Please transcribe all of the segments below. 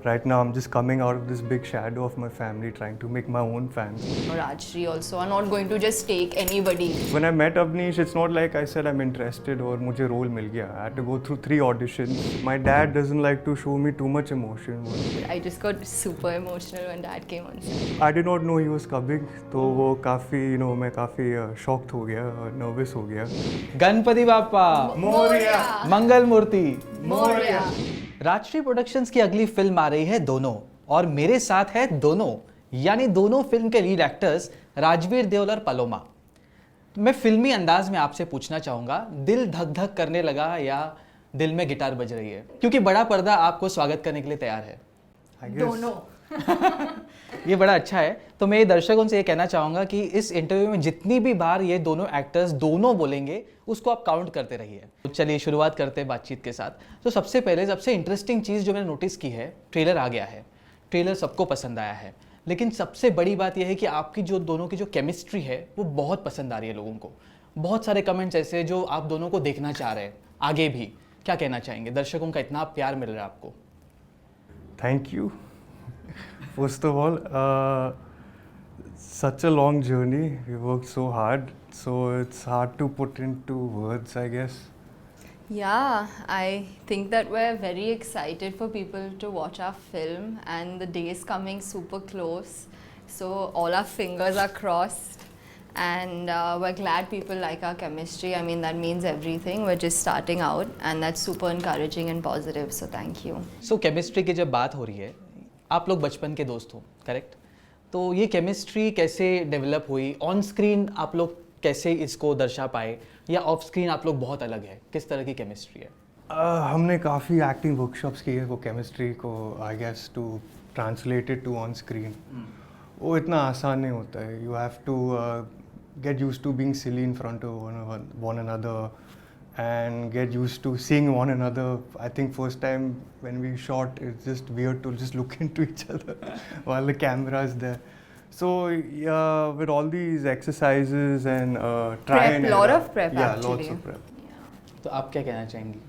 Right now, I'm just coming out of this big shadow of my family, trying to make my own fans. Rajshri also are not going to just take anybody. When I met Avnish, it's not like I said I'm interested or मुझे role मिल गया. I had to go through 3 auditions. My dad doesn't like to show me too much emotion. I just got super emotional when Dad came on set. I did not know he was coming, तो वो काफ़ी मैं काफ़ी shocked हो गया, nervous हो गया. गणपति बाप्पा मोरया मंगल मूर्ति। Morya. Rajshree productions की अगली फिल्म आ रही है दोनों, और मेरे साथ है दोनों, यानी दोनों फिल्म के लीड एक्टर्स राजवीर देओल और पलोमा। मैं फिल्मी अंदाज में आपसे पूछना चाहूंगा, दिल धक धक करने लगा या दिल में गिटार बज रही है? क्योंकि बड़ा पर्दा आपको स्वागत करने के लिए तैयार है। I guess. दोनों। ये बड़ा अच्छा है। तो मैं दर्शकों से ये कहना चाहूंगा कि इस इंटरव्यू में जितनी भी बार ये दोनों एक्टर्स दोनों बोलेंगे उसको आप काउंट करते रहिए। तो चलिए शुरुआत करते हैं बातचीत के साथ। तो सबसे पहले सबसे इंटरेस्टिंग चीज़ जो मैंने नोटिस की है, ट्रेलर आ गया है, ट्रेलर सबको पसंद आया है, लेकिन सबसे बड़ी बात यह है कि आपकी जो दोनों की जो केमिस्ट्री है वो बहुत पसंद आ रही है लोगों को। बहुत सारे कमेंट्स ऐसे जो आप दोनों को देखना चाह रहे हैं आगे भी। क्या कहना चाहेंगे? दर्शकों का इतना प्यार मिल रहा है आपको। Thank you. First of all, such a long journey. We worked so hard, so it's hard to put into words, I guess. Yeah, I think that we're very excited for people to watch our film, and the day is coming super close. So all our fingers are crossed, and we're glad people like our chemistry. I mean, that means everything. We're just starting out, and that's super encouraging and positive. So thank you. So chemistry की जब बात हो रही है, आप लोग बचपन के दोस्त हो, करेक्ट? तो ये केमिस्ट्री कैसे डेवलप हुई? ऑन स्क्रीन आप लोग कैसे इसको दर्शा पाए, या ऑफ स्क्रीन आप लोग बहुत अलग है? किस तरह की केमिस्ट्री है? हमने काफ़ी एक्टिंग वर्कशॉप्स की है वो केमिस्ट्री को, I guess, to translate it to on screen. वो इतना आसान नहीं होता है. You have to get used to being silly in front of one another and get used to seeing one another. I think first time when we shot, it's just weird to just look into each other while the camera is there. So yeah, with all these exercises and try Prep, and lot error. of prep Yeah, actually. lots of prep. तो आप क्या कहना चाहेंगी?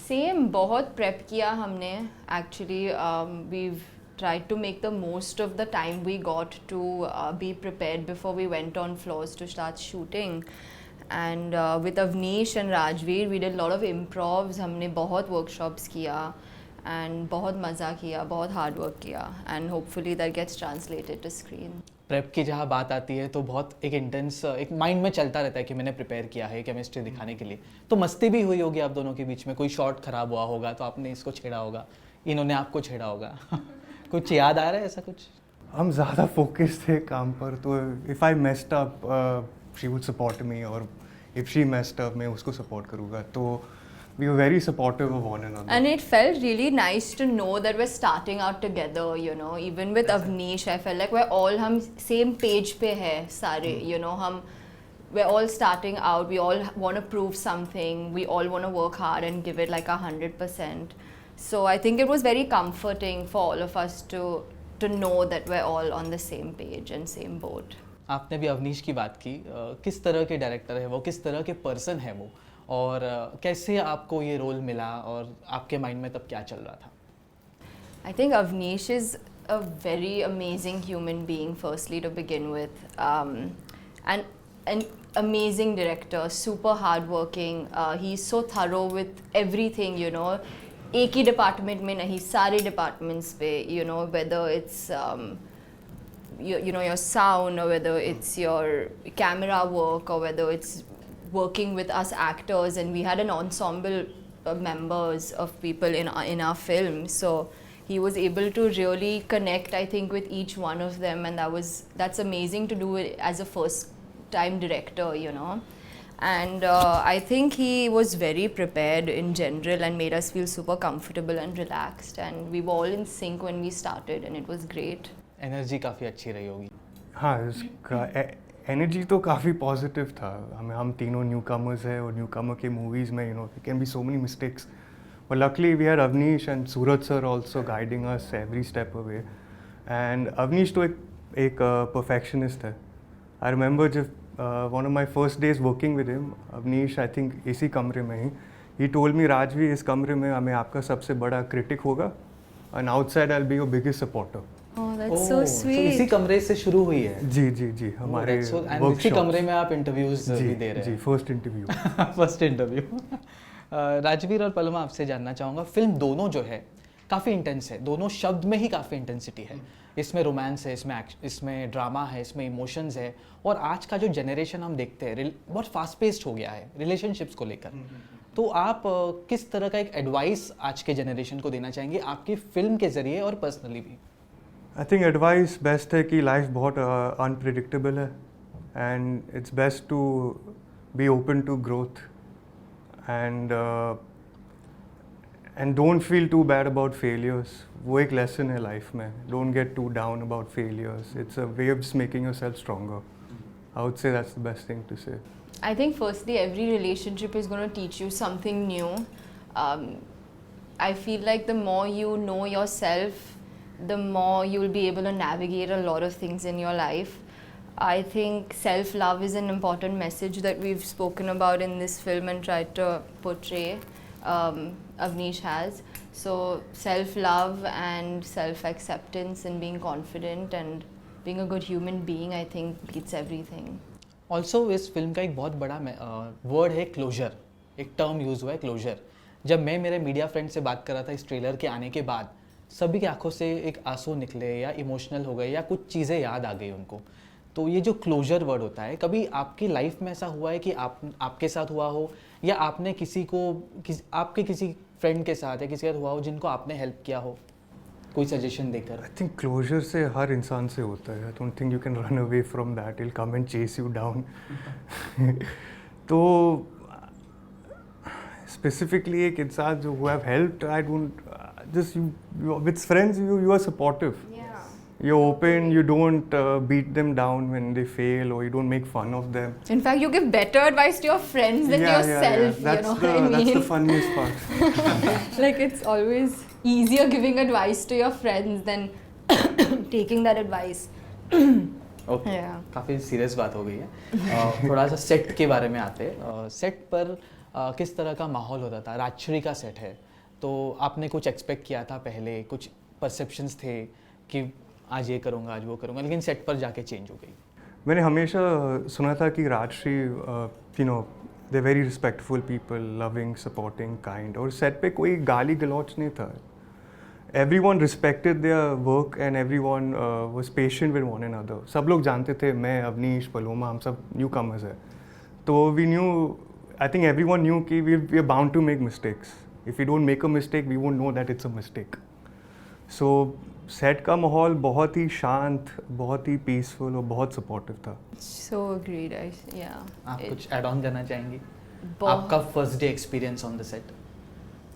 Same बहुत prep किया हमने actually. we've tried to make the most of the time we got to be prepared before we went on floors to start shooting. And with Avnish and Rajveer we did a lot of improvs. हमने बहुत workshops किया and बहुत मज़ा किया, बहुत hard work किया, and hopefully that gets translated to screen. Prep की जहाँ बात आती है तो बहुत एक इंटेंस एक माइंड में चलता रहता है कि मैंने प्रिपेयर किया है केमिस्ट्री दिखाने के लिए। तो मस्ती भी हुई होगी आप दोनों के बीच में, कोई शॉट खराब हुआ होगा तो आपने इसको छेड़ा होगा, इन्होंने आपको छेड़ा होगा। कुछ याद आ रहा है ऐसा कुछ? हम ज़्यादा फोकस थे काम पर, तो if I messed up, she would support me, और if she messed up मैं उसको support करूँगा. तो we were very supportive of one another. And it felt really nice to know that we're starting out together, you know. Even with Avnish, I felt like we're all हम same page पे है सारे, you know. We're all starting out. We all want to prove something. We all want to work hard and give it like 100%. So I think it was very comforting for all of us to know that we're all on the same page and same boat. आपने भी अवनीश की बात की, किस तरह के director है वो, किस तरह के पर्सन है वो, और कैसे आपको ये रोल मिला और आपके माइंड में तब क्या चल रहा था? I think Avnish is a very amazing human being, firstly, to begin with. And an amazing director, super hardworking. He's so thorough with everything, you know. एक ही डिपार्टमेंट में नहीं, सारे डिपार्टमेंट्स पे, you know, whether it's you know, your sound, or whether it's your camera work, or whether it's working with us actors. And we had an ensemble of members of people in our film, so he was able to really connect, I think, with each one of them, and that's amazing to do it as a first time director, you know. And I think he was very prepared in general and made us feel super comfortable and relaxed, and we were all in sync when we started, and it was great. Energy काफ़ी अच्छी रही होगी। हाँ, इसका energy तो काफ़ी positive था. हम तीनों न्यू कमर्स हैं, और न्यू कमर के मूवीज़ में, you know, there can be so many mistakes, but luckily we had Avnish and Suraj sir also guiding us every step away. And Avnish तो एक परफेक्शनिस्ट है. आई रिमेंबर जब one of my first days working with him, Avnish I think इसी कमरे में he told me, Rajvi, इस कमरे में हमें आपका सबसे बड़ा क्रिटिक होगा, and outside I'll be your biggest supporter. Oh, that's so तो sweet. इसी कमरे से शुरू हुई है जी जी जी हमारे इसी workshops. कमरे में आप इंटरव्यूज जी भी दे रहे जी हैं first interview. First interview Rajveer और पलमा आपसे जानना चाहूँगा फिल्म दोनों जो है काफ़ी इंटेंस है दोनों शब्द में ही काफ़ी इंटेंसिटी है इसमें रोमांस है इसमें ड्रामा है इसमें इमोशंस है और आज का जो जनरेशन हम देखते हैं बहुत फास्ट पेस्ड हो गया है रिलेशनशिप्स को लेकर तो आप किस तरह का एक एडवाइस आज के जनरेशन को देना चाहेंगे आपकी फिल्म के ज़रिए और पर्सनली भी आई थिंक एडवाइस बेस्ट है कि लाइफ बहुत अनप्रिडिक्टेबल है and it's best to be open to growth and don't feel too bad about failures. वो एक लेसन है लाइफ में. Don't get too down about failures. It's a way of making yourself stronger. I would say that's the best thing to say. I think firstly, every relationship is going to teach you something new. I feel like the more you know yourself, the more you'll be able to navigate a lot of things in your life. I think self-love is an important message that we've spoken about in this film and tried to portray. Avnish has. So self-love and self-acceptance and being confident and being a good human being, I think beats everything. Also इस film का एक बहुत बड़ा word है closure एक term use हुआ है closure जब मैं मेरे मीडिया फ्रेंड से बात कर रहा था इस ट्रेलर के आने के बाद सभी की आंखों से एक आंसू निकले या इमोशनल हो गए या कुछ चीज़ें याद आ गई उनको तो ये जो क्लोजर वर्ड होता है कभी आपकी लाइफ में ऐसा हुआ है कि आपके साथ हुआ हो या आपने आपके किसी फ्रेंड के साथ या किसी के साथ हुआ हो जिनको आपने हेल्प किया हो कोई सजेशन देकर आई थिंक क्लोजर से हर इंसान से होता है. I don't think you can run away from that. It'll come and chase you down. तो स्पेसिफिकली एक इंसान जो who have helped I don't just you with friends you are supportive. You're open, you don't beat them down when they fail or you don't make fun of them. In fact, you give better advice to your friends than yourself. That's you know what I mean? That's the funniest part. Like it's always easier giving advice to your friends than taking that advice. Okay Yeah. काफ़ी serious बात हो गई है थोड़ा सा set के बारे में आते हैं सेट पर किस तरह का माहौल होता था राजश्री का सेट है तो आपने कुछ एक्सपेक्ट किया था पहले कुछ परसेप्शंस थे कि आज ये करूँगा आज वो करूँगा लेकिन सेट पर जाके चेंज हो गई. मैंने हमेशा सुना था कि Rajshri you know they very respectful people, loving, supporting, kind. और सेट पे कोई गाली गलौच नहीं था. everyone respected their work and everyone was patient with one another. सब लोग जानते थे मैं, अवनीश, पलोमा, हम सब newcomers हैं. तो we knew, I think everyone knew कि we are bound to make mistakes. If we don't make a mistake, we won't know that it's a mistake. So set का माहौल बहुत ही शांत, बहुत ही पीसफुल और बहुत सपोर्टिव था. So agreed. Yeah. आप कुछ ऐड ऑन करना चाहेंगी? आपका first day experience on the set,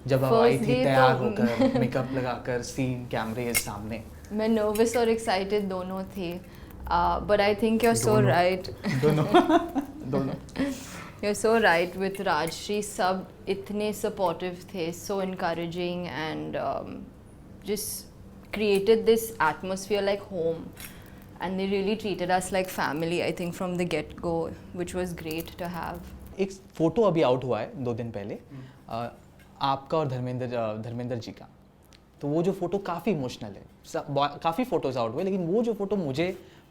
जब आप First आई थी day तैयार तो- होकर मेकअप लगाकर सीन कैमरे के सामने, मैं नर्वस और एक्साइटेड दोनों थी. But I think you're so दोनों. right. दोनों You're so right with Rajshri. सब इतने supportive थे, so encouraging and just created this atmosphere like home. And they really treated us like family, I think, from the get-go, which was great to have. एक photo अभी out हुआ है 2 दिन पहले आपका और धर्मेंद्र जी का. तो वो जो फोटो काफ़ी इमोशनल है. काफ़ी फोटोज आउट हुए लेकिन वो जो फोटो मुझे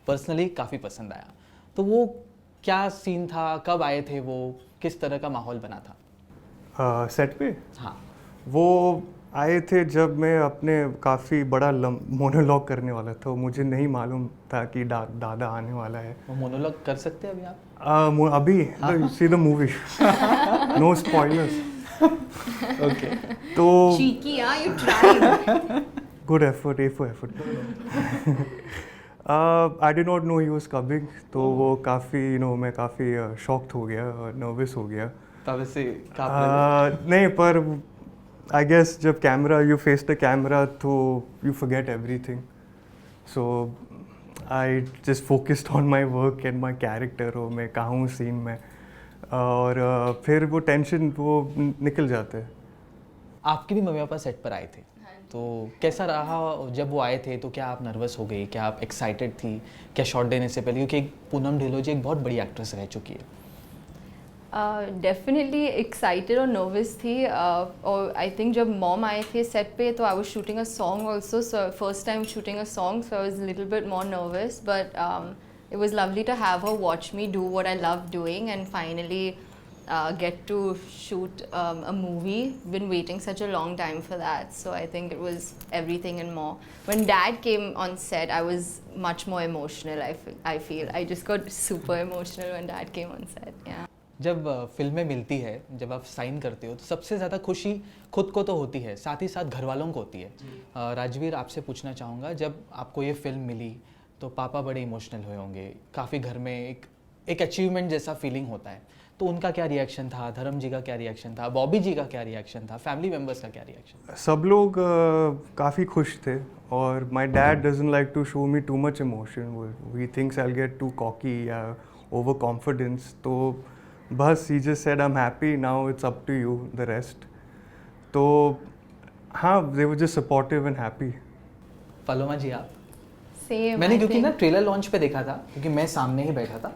पर्सनली काफ़ी पसंद आया. तो वो क्या सीन था, कब आए थे वो, किस तरह का माहौल बना था? सेट पे हाँ, वो आए थे जब मैं अपने काफ़ी बड़ा मोनोलॉग करने वाला था. मुझे नहीं मालूम था कि दादा आने वाला है. वो मोनोलॉग कर सकते हैं अभी आप? अभी see the movie, no spoilers. Okay. तो Cheeky, huh? You tried. Good effort, A for effort. I did not know he was coming. तो वो काफ़ी मैं काफ़ी शॉक्ड हो गया, नर्वस हो गया. तब से नहीं, पर आई गेस जब camera, you face the camera, तो you forget everything. So I just focused on my work and my character. और मैं कहाँ हूँ सीन में, और फिर वो टेंशन वो निकल जाते हैं. आपके भी मम्मी पापा सेट पर आए थे, तो कैसा रहा जब वो आए थे? तो क्या आप नर्वस हो गई, क्या आप एक्साइटेड थी, क्या शॉट देने से पहले? क्योंकि पूनम ढिल्लों जी एक बहुत बड़ी एक्ट्रेस रह चुकी है. डेफिनेटली एक्साइटेड और नर्वस थी और आई थिंक जब मॉम आए थे सेट पे तो I was shooting a song also, so first time shooting a song, so I was little bit more nervous, but it was lovely to have her watch me do what I love doing and finally get to shoot a movie. Been waiting such a long time for that, so I think it was everything and more. When Dad came on set, I was much more emotional. I feel I just got super emotional when Dad came on set. Yeah. जब फिल्में मिलती है, जब आप sign करते हो तो सबसे ज़्यादा खुशी खुद को तो होती है, साथ ही साथ घर वालों को होती है। राजवीर, आपसे पूछना चाहूँगा, जब आपको ये फिल्म मिली तो पापा बड़े इमोशनल हुए होंगे, काफ़ी घर में एक अचीवमेंट जैसा फीलिंग होता है, तो उनका क्या रिएक्शन था, धर्म जी का क्या रिएक्शन था, बॉबी जी का क्या रिएक्शन था, फैमिली मेम्बर्स का क्या रिएक्शन था? सब लोग काफ़ी खुश थे और my dad doesn't like to show me too much emotion, he thinks I will get too cocky या ओवर कॉन्फिडेंस, तो बस he just said I am happy, now it's up to you the rest. तो हाँ, they were just supportive and happy. Paloma ji आप? Same. मैंने I क्योंकि think. ना trailer launch पे देखा था, क्योंकि मैं सामने ही बैठा था,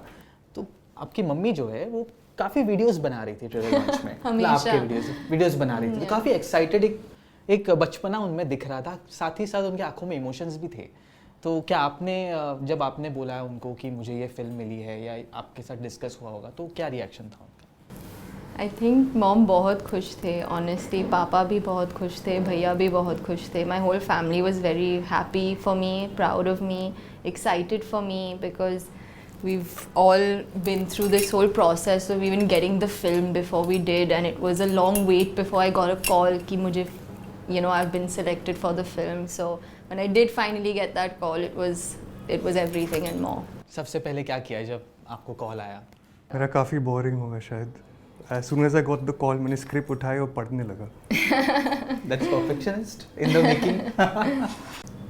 तो आपकी मम्मी जो है वो काफ़ी वीडियोस बना रही थी ट्रेलर लॉन्च में। मतलब आपके वीडियोस बना रही थी, तो काफ़ी एक्साइटेड, एक बचपना उनमें दिख रहा था, साथ ही साथ उनकी आंखों में इमोशंस भी थे। तो क्या आपने जब आपने बोला उनको कि मुझे ये फिल्म मिली है या आपके साथ डिस्कस हुआ होगा, तो क्या रिएक्शन था उनका? आई थिंक मॉम बहुत खुश थे, ऑनेस्टली पापा भी बहुत खुश थे, भैया भी बहुत खुश थे, my whole family was very happy for me, proud of me, excited for me, because we've all been through this whole process of even getting the film before we did, and it was a long wait before I got a call ki mujhe, you know, I've been selected for the film. So when I did finally get that call, it was everything and more. सबसे पहले क्या किया जब आपको call आया? मेरा काफ़ी boring होगा शायद। As soon as I got the call, मैंने स्क्रिप्ट उठाई और पढ़ने लगा। That's perfectionist in the making.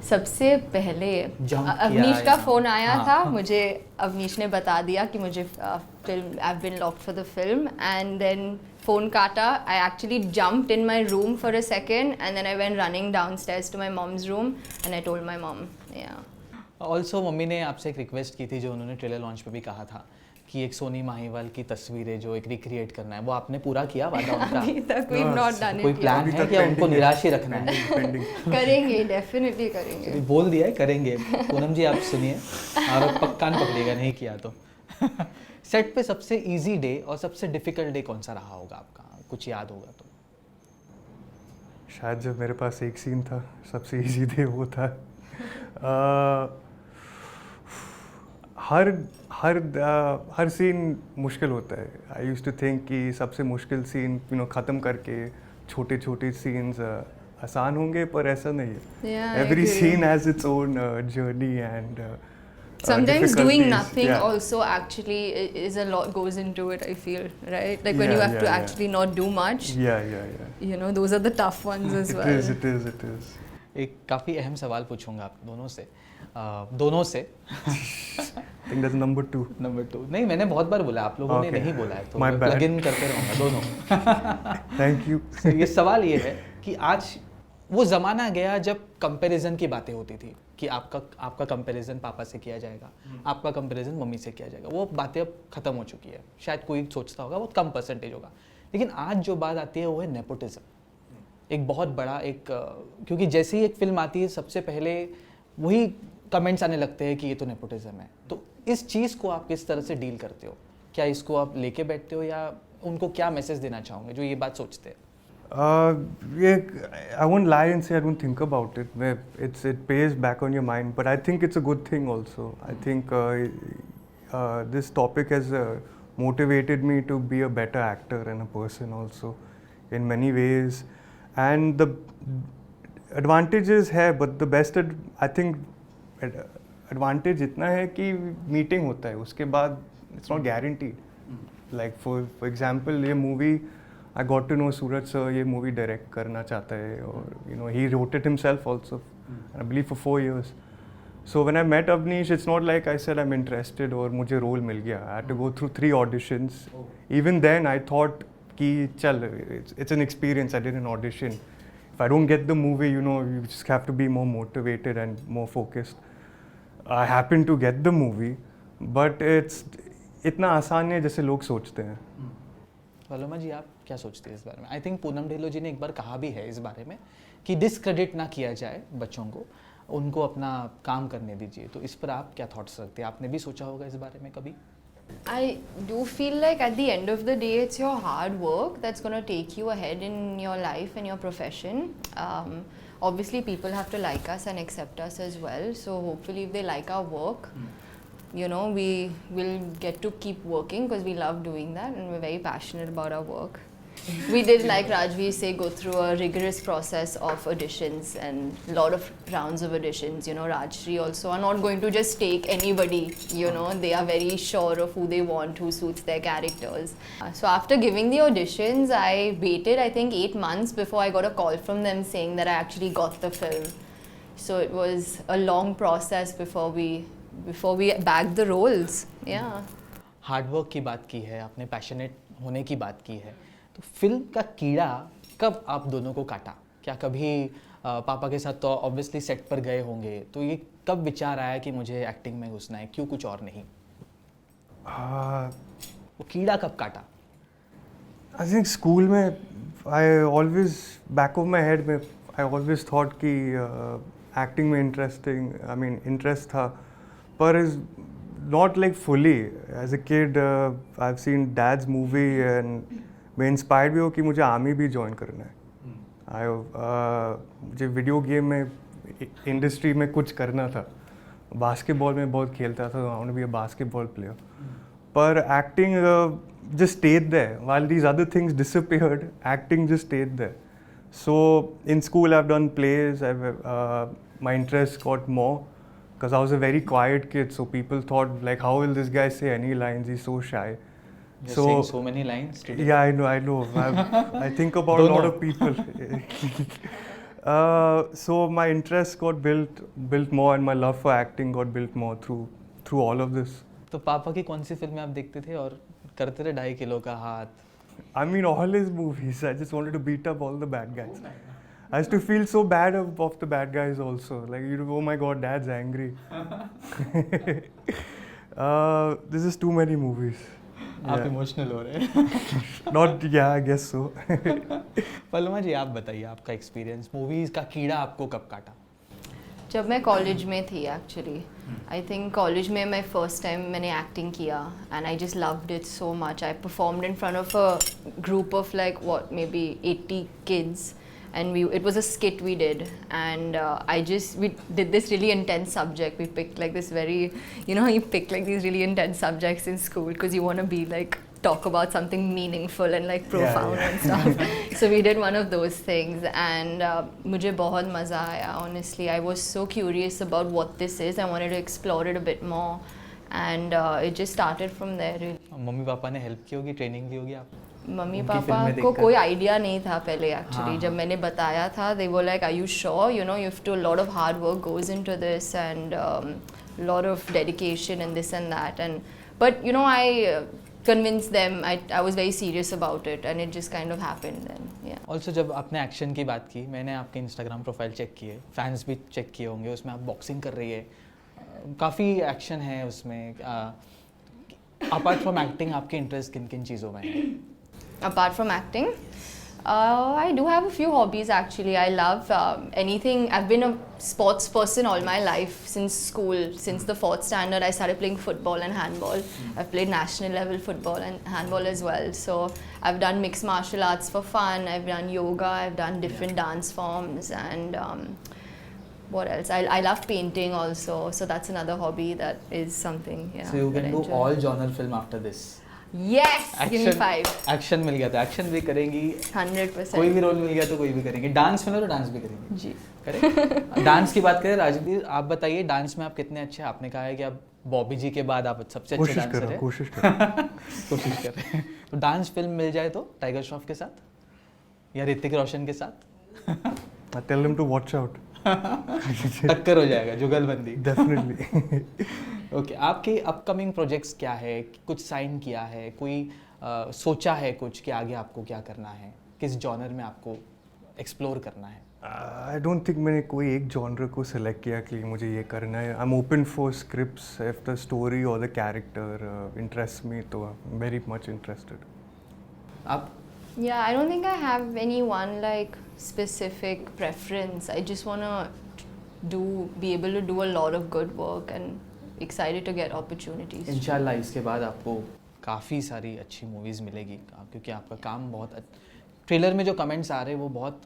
सबसे पहले Jump अवनीश किया का या- फ़ोन आया हाँ, था, हाँ। मुझे अवनीश ने बता दिया कि मुझे film, I have been locked for the film, and then phone काटा, I actually jumped in my room for a second and then I went running downstairs to my mom's room and I told my mom. या also mummy ने आपसे एक request की थी, जो उन्होंने trailer launch पे भी कहा था, कि एक सोनी माहीवाल की तस्वीरें जो एक रिक्रिएट करना है, वो आपने पूरा किया वादा उनका? अभी तक वी हैव नॉट डन कोई इट। प्लान है कि उनको निराश ही रखना है? पेंडिंग। करेंगे, डेफिनेटली करेंगे। बोल दिया है करेंगे। पूनम जी आप सुनिए और कान पकड़िएगा नहीं किया तो। सेट पे सबसे इजी डे और सबसे डिफिकल्ट डे कौन सा रहा होगा आपका, कुछ याद होगा तो? शायद जब मेरे पास एक सीन था, सबसे इजी डे वो था। हर सीन मुश्किल होता है। आई यूज्ड टू थिंक कि सबसे मुश्किल सीन ख़त्म करके छोटे छोटे सीन्स आसान होंगे, पर ऐसा नहीं है। Yeah, I every agree. Scene has its own journey and Sometimes doing nothing also actually is a lot goes into it, I feel, right? Like when you Yeah, have to yeah, actually not do much, yeah. you know, those are the tough ones as well. It is. एक काफ़ी अहम सवाल पूछूंगा आप दोनों से। I think that's number 2. Number 2 नहीं, मैंने बहुत बार बोला, आप लोगों ने Okay. नहीं बोला है, तो My bad. प्लग इन करते रहूँगा दोनों। Thank you. So, ये सवाल ये है कि आज वो ज़माना गया जब कंपैरिजन की बातें होती थी कि आपका कंपैरिजन पापा से किया जाएगा, आपका कंपैरिजन मम्मी से किया जाएगा, वो बातें अब ख़त्म हो चुकी है। शायद कोई सोचता होगा वो कम परसेंटेज होगा, लेकिन आज जो बात आती है वो है नेपोटिज्म। एक बहुत बड़ा क्योंकि जैसे ही एक फिल्म आती है सबसे पहले वही कमेंट्स आने लगते हैं कि ये तो नेपोटिज्म है। तो इस चीज़ को आप किस तरह से डील करते हो? क्या इसको आप लेके बैठते हो या उनको क्या मैसेज देना चाहोगे जो ये बात सोचते हैं? I won't lie and say I don't think about it. It pays back on your mind, but I think it's a good thing also. I think this topic has motivated me to be a better actor and a person also in many ways. And the advantages है, but the best I think advantage इतना है कि meeting होता है, उसके बाद it's not guaranteed. Like for example, ये movie I got to know Suraj sir ये movie direct करना चाहता है, और you know he wrote it himself also, and I believe for 4 years. So when I met Avnish, it's not like I said I'm interested और मुझे role मिल गया. I had to go through 3 auditions. Even then I thought कि चल it's an experience. I did an audition. If I don't get the movie, you know, you just have to be more motivated and more focused. I happened to get the movie, but it's इतना आसान है जैसे लोग सोचते हैं. Paloma ji आप क्या सोचते हैं इस बारे में? आई थिंक पूनम ढिल्लों जी ने एक बार कहा भी है इस बारे में कि डिसक्रेडिट ना किया जाए बच्चों को, उनको अपना काम करने दीजिए। तो इस पर आप क्या थॉट्स रखते हैं? आपने भी सोचा होगा इस बारे में कभी? I do feel like at the end of the day, it's your hard work that's going to take you ahead in your life and your profession. Obviously, people have to like us and accept us as well. So hopefully, if they like our work, you know, we will get to keep working because we love doing that and we're very passionate about our work. We did, like Rajveer say, go through a rigorous process of auditions and a lot of rounds of auditions. You know, Rajshri also are not going to just take anybody, you know, they are very sure of who they want, who suits their characters. So after giving the auditions, I waited, I think, 8 months before I got a call from them saying that I actually got the film. So it was a long process before we bagged the roles. Yeah. Hard work की बात की है आपने, passionate होने की बात की है, तो फिल्म का कीड़ा कब आप दोनों को काटा? क्या कभी पापा के साथ तो ऑब्वियसली सेट पर गए होंगे, तो ये कब विचार आया कि मुझे एक्टिंग में घुसना है, क्यों कुछ और नहीं? वो कीड़ा कब काटा? आई थिंक स्कूल में I always back of my head में आई ऑलवेज थॉट कि एक्टिंग में इंटरेस्ट था, पर is not like fully. As a kid I have seen dad's movie and मैं इंस्पायर्ड भी हो कि मुझे आर्मी भी ज्वाइन करना है। मुझे वीडियो गेम में इंडस्ट्री में कुछ करना था। बास्केटबॉल में बहुत खेलता था, I want to be a basketball player, पर acting just stayed there. While these other things disappeared, acting just stayed there. So in school I've done plays, my interest got more because I was a very quiet kid, so people thought like, how will this guy say any lines, he's so shy. You're saying so many lines today. Yeah, I know. I think about a lot of people. So my interest got built more, and my love for acting got built more through all of this. तो पापा की कौन सी फिल्में आप देखते थे और करते थे 2.5 किलो का हाथ? I mean, all his movies. I just wanted to beat up all the bad guys. I used to feel so bad of the bad guys also. Like, oh my God, Dad's angry. This is too many movies. आप emotional हो रहे हैं। Not, yeah, I guess so. Paloma ji आप बताइए आपका experience, movies का कीड़ा आपको कब काटा? जब मैं कॉलेज में थी एक्चुअली, आई थिंक कॉलेज में मैं फर्स्ट टाइम मैंने एक्टिंग किया and I just loved it so much. I performed in front of a group of like what may be 80 kids and it was a skit we did, and we did this really intense subject. We picked like this very, you pick like these really intense subjects in school because you want to be like talk about something meaningful and like profound and stuff. So we did one of those things, and मुझे बहुत मज़ा आया. Honestly, I was so curious about what this is. I wanted to explore it a bit more, and it just started from there. Really. Mummy papa ने help की होगी, training ली होगी आप? Mummy उनकी पापा फिल्में को देखकर? कोई आइडिया नहीं था पहले एक्चुअली. हाँ, जब हाँ. मैंने बताया था, they were like, are you sure, you have to, a lot of hard work goes into this, and a lot of dedication and this and that, but I convinced them. I was very serious about it, and it just kind of happened. And yeah. Also जब आपने action की बात की, मैंने आपके Instagram profile check किए, fans भी check किए होंगे, उसमें आप बॉक्सिंग कर रही है, काफ़ी एक्शन है उसमें. अपार्ट फ्रॉम एक्टिंग आपके इंटरेस्ट किन किन चीज़ों में है? Apart from acting, I do have a few hobbies actually. I love anything. I've been a sports person all my life since school. Since the 4th standard, I started playing football and handball. I've played national level football and handball as well. So I've done mixed martial arts for fun. I've done yoga. I've done different dance forms, and what else? I love painting also. So that's another hobby that is something. Yeah. So you that can I do enjoy. all genre film after this. Yes. Give me 5. Action मिल गया तो action भी करेंगी, 100%. कोई भी role मिल गया तो कोई भी करेंगे. डांस मिला तो डांस भी करेंगे. जी. करेक्ट. डांस की बात करें, राजवीर आप बताइए, डांस में आप कितने अच्छे हैं? आपने कहा है कि आप बॉबी जी के बाद आप सबसे अच्छे डांसर हैं. कोशिश कर कोशिश कर रहे हैं. तो डांस फिल्म मिल जाए तो टाइगर श्रॉफ के साथ या ऋतिक रोशन के साथ? I tell them to watch out. टक्कर हो जाएगा, जुगलबंदी. Definitely. ओके, आपके अपकमिंग प्रोजेक्ट्स क्या है? कुछ साइन किया है? कोई सोचा है कुछ कि आगे आपको क्या करना है? किस जॉनर में आपको एक्सप्लोर करना है? आई डोंट थिंक मैंने कोई एक जॉनर को सिलेक्ट किया कि मुझे ये करना है. I am open for scripts. If the story और द कैरेक्टर इंटरेस्ट मी, तो I am very much interested. आप Yeah, I don't think I have any one like specific preference. I just wanna be able to do a lot of good work and excited to get opportunities. इंशाल्लाह इसके बाद आपको काफ़ी सारी अच्छी movies मिलेगी क्योंकि आपका काम बहुत ट्रेलर में जो कमेंट्स आ रहे हैं वो बहुत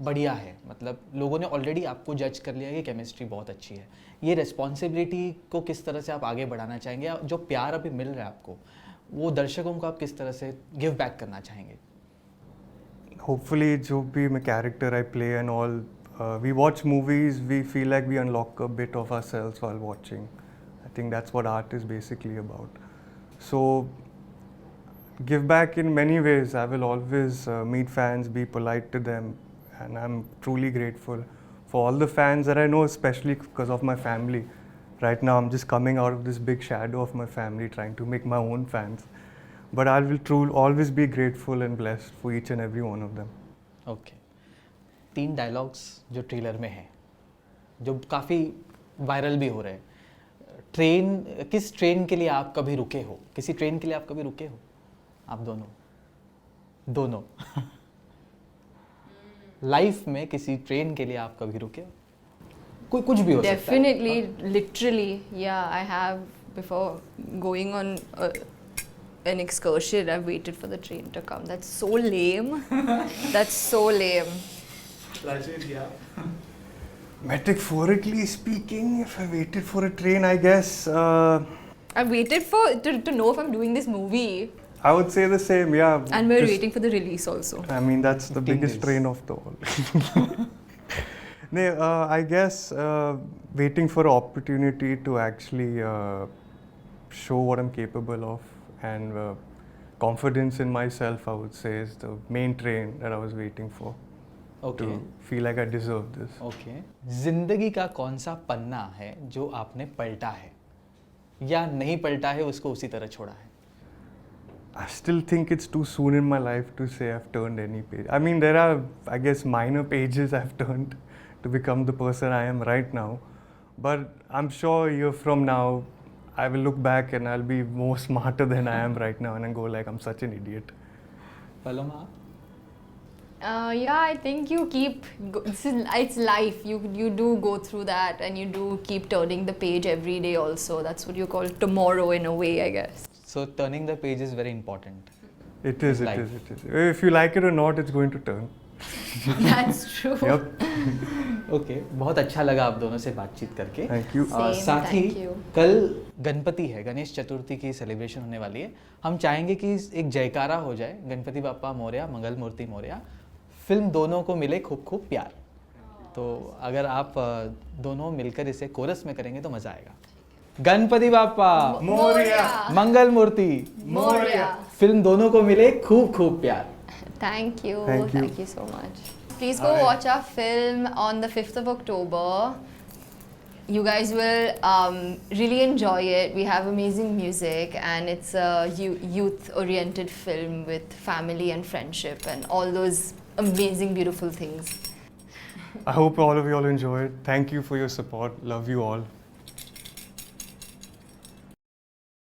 बढ़िया है, मतलब लोगों ने ऑलरेडी आपको जज कर लिया कि केमिस्ट्री बहुत अच्छी है। ये रिस्पॉन्सिबिलिटी को किस तरह से आप आगे बढ़ाना चाहेंगे, या जो प्यार अभी मिल रहा है आपको वो दर्शकों को आप किस तरह से गिव बैक करना चाहेंगे? Hopefully, जो भी मैं character I play and all, we watch movies, we feel like we unlock a bit of ourselves while watching. I think that's what art is basically about. So, give back in many ways. I will always meet fans, be polite to them, and I'm truly grateful for all the fans that I know, especially because of my family. Right now, I'm just coming out of this big shadow of my family, trying to make my own fans. But I will always be grateful and blessed for each and every one of them. Okay 3 dialogues जो trailer में हैं, जो काफ़ी viral भी हो रहे हैं। किस ट्रेन के लिए आप कभी रुके हो? किसी ट्रेन के लिए आप कभी रुके हो? आप दोनों लाइफ में किसी ट्रेन के लिए आप कभी रुके हो? कोई कुछ भी हो सकता है। Definitely, literally, yeah. I have before going on an excursion. I've waited for the train to come. That's so lame. That's so lame. Metaphorically speaking, if I waited for a train, I guess I've waited to know if I'm doing this movie, I would say the same. Yeah. and we're just- waiting for the release also. I mean, that's the 15 biggest days. train of the all. No, I guess waiting for an opportunity to actually show what I'm capable of, and confidence in myself, I would say, is the main train that I was waiting for. Okay To feel like I deserve this. Okay जिंदगी का कौन सा पन्ना है जो आपने पलटा है या नहीं पलटा है, उसको उसी तरह छोड़ा है? I still think it's too soon in my life to say I've turned any page. I mean, there are, I guess, minor pages I've turned to become the person I am right now. But I'm sure a year from now, I will look back and I'll be more smarter than I am right now, and I'll go like, I'm such an idiot. Paloma आप? Yeah, I think you keep. It's life. You do go through that, and you do keep turning the page every day. Also, that's what you call tomorrow in a way, I guess. So turning the page is very important. It is, it Life. is, it is. If you like it or not, it's going to turn. That's true. Yep. Okay बहुत अच्छा लगा आप दोनों से बातचीत करके। Thank you. Same, साथ ही thank you. कल गणपति है, गणेश चतुर्थी की सेलिब्रेशन होने वाली है। हम चाहेंगे कि एक जयकारा हो जाए, गणपति बाप्पा मोरया, मंगल मूर्ति मोरया। फिल्म दोनों को मिले खूब खूब प्यार। तो अगर आप दोनों मिलकर इसे कोरस में करेंगे तो मज़ा आएगा। गणपति बाप्पा मोरया। मंगल मूर्ति Moria. फिल्म दोनों को मिले खूब खूब प्यार। Thank you. Thank you. Thank you so much. Please go watch our film on the 5th of October. You guys will really enjoy it. We have amazing music, and it's a youth-oriented film with family and friendship and all those amazing, beautiful things. I hope all of you all enjoy it. Thank you for your support. Love you all.